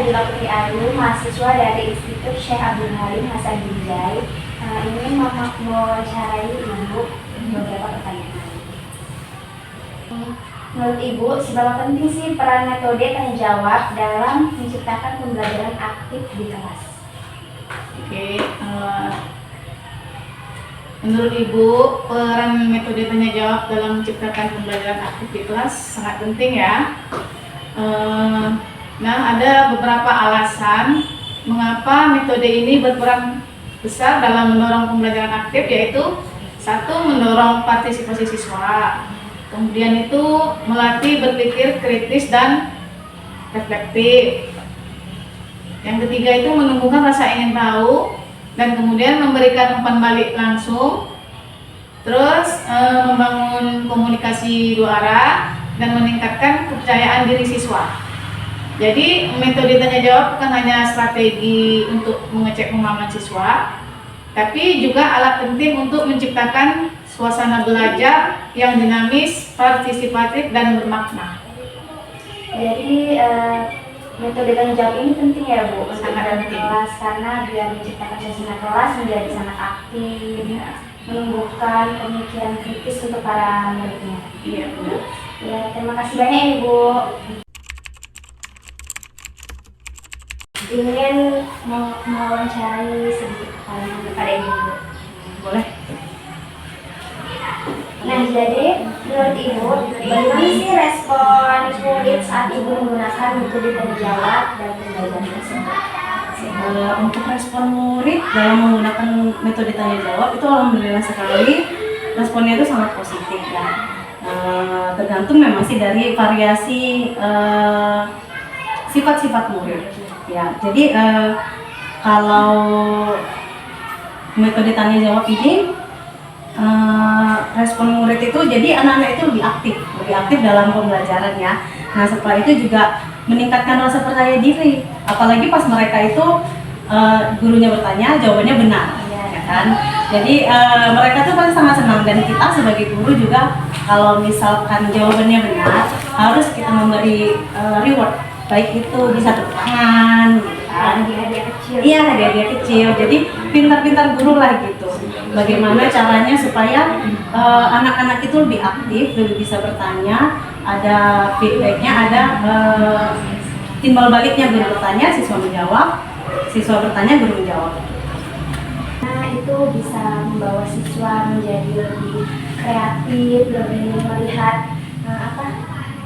Najila Putri Ayu, mahasiswa dari Institut Syekh Abdul Halim Hasan Binjai. Ini mewawancarai Ibu beberapa pertanyaan. Menurut Ibu, seberapa penting sih peran metode tanya jawab dalam menciptakan pembelajaran aktif di kelas? Oke, menurut Ibu, peran metode tanya jawab dalam menciptakan pembelajaran aktif di kelas sangat penting ya. Nah, ada beberapa alasan mengapa metode ini berperan besar dalam mendorong pembelajaran aktif, yaitu satu, mendorong partisipasi siswa, kemudian itu melatih berpikir kritis dan reflektif, yang ketiga itu menumbuhkan rasa ingin tahu, dan kemudian memberikan umpan balik langsung, terus membangun komunikasi dua arah dan meningkatkan kepercayaan diri siswa. Jadi metode tanya jawab bukan hanya strategi untuk mengecek pemahaman siswa, tapi juga alat penting untuk menciptakan suasana belajar yang dinamis, partisipatif, dan bermakna. Jadi metode tanya jawab ini penting ya Bu, sangat penting kelas, karena biar menciptakan suasana kelas menjadi sangat aktif, menumbuhkan pemikiran kritis untuk para muridnya. Iya, benar. Ya, terima kasih banyak Ibu. Ingin mewawancarai sedikit pertanyaan kepada Ibu. Boleh. Nah, jadi menurut Ibu, bagaimana sih respon murid saat Ibu menggunakan metode tanya jawab dalam pembelajaran tersebut? Untuk respon murid dalam menggunakan metode tanya jawab itu alhamdulillah sekali responnya itu sangat positif ya. Tergantung memang sih dari variasi sifat-sifat murid ya. Jadi kalau metode tanya jawab ini respon murid itu jadi anak-anak itu lebih aktif dalam pembelajaran ya. Nah, setelah itu juga meningkatkan rasa percaya diri, apalagi pas mereka itu gurunya bertanya jawabannya benar ya kan. Jadi mereka tuh pasti sangat senang, dan kita sebagai guru juga kalau misalkan jawabannya benar harus kita memberi reward, baik itu bisa tepuk tangan gitu kan, Hadiah-hadiah kecil. iya, hadiah-hadiah kecil. Jadi pintar-pintar guru lah gitu, bagaimana caranya supaya anak-anak itu lebih aktif, lebih bisa bertanya, ada feedbacknya, ada timbal baliknya, guru bertanya, siswa menjawab, siswa bertanya, guru menjawab. Nah, itu bisa membawa siswa menjadi lebih kreatif, lebih melihat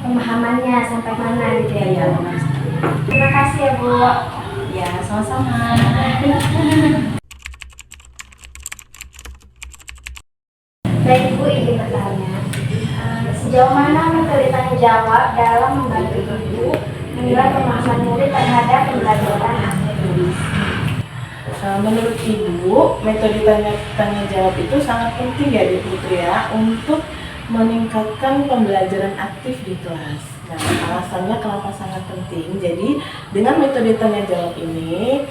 pemahamannya sampai mana gitu ya. Iya, Bu. benar sekali. Terima kasih ya Bu. Ya, sama-sama. Baik Ibu, izin bertanya, sejauh mana metode tanya jawab dalam membantu Ibu menilai pemahaman murid terhadap pembelajaran akademis? Menurut Ibu, metode tanya jawab itu sangat penting ya di Putri ya, untuk meningkatkan pembelajaran aktif di kelas. Nah, alasannya kenapa sangat penting? Jadi dengan metode tanya jawab ini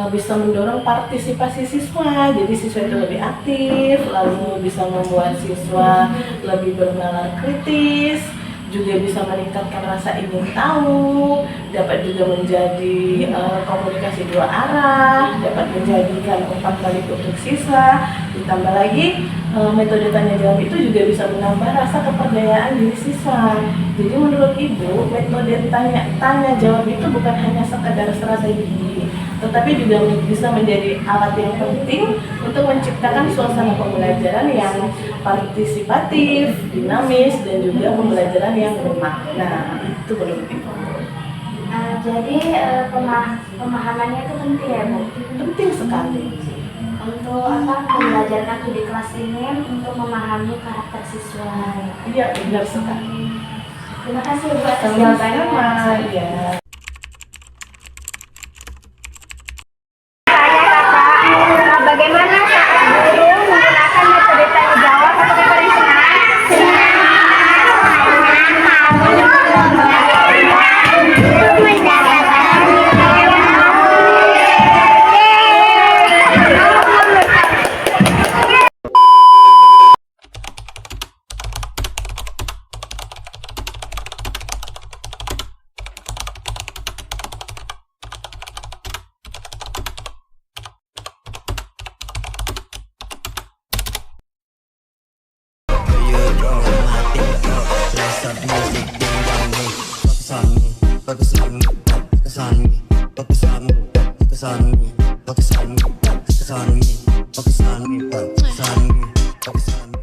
bisa mendorong partisipasi siswa, jadi siswa itu lebih aktif, lalu bisa membuat siswa lebih bernalar kritis, juga bisa meningkatkan rasa ingin tahu, dapat juga menjadi komunikasi dua arah, dapat menjadikan umpan balik untuk siswa. Ditambah lagi metode tanya jawab itu juga bisa menambah rasa kepercayaan diri siswa. Jadi menurut Ibu, metode tanya jawab itu bukan hanya sekedar strategi, tetapi juga bisa menjadi alat yang penting untuk menciptakan suasana pembelajaran yang partisipatif, dinamis, dan juga pembelajaran yang bermakna. Itu menurut Ibu. Jadi pemahamannya itu penting ya Bu? Penting sekali. Untuk pembelajaran aku di kelas ini untuk memahami karakter siswa. Iya, benar sekali. Terima kasih Bu atas jawabannya. Sama-sama. Ya. Bagaimana saat guru menggunakan metode tanya jawab atau konferensinya? pagkasama mo, pagkasama mo, pagkasama mo, pagkasama mo, pagkasama mo, pagkasama mo, pagkasama mo, pagkasama mo, pagkasama mo.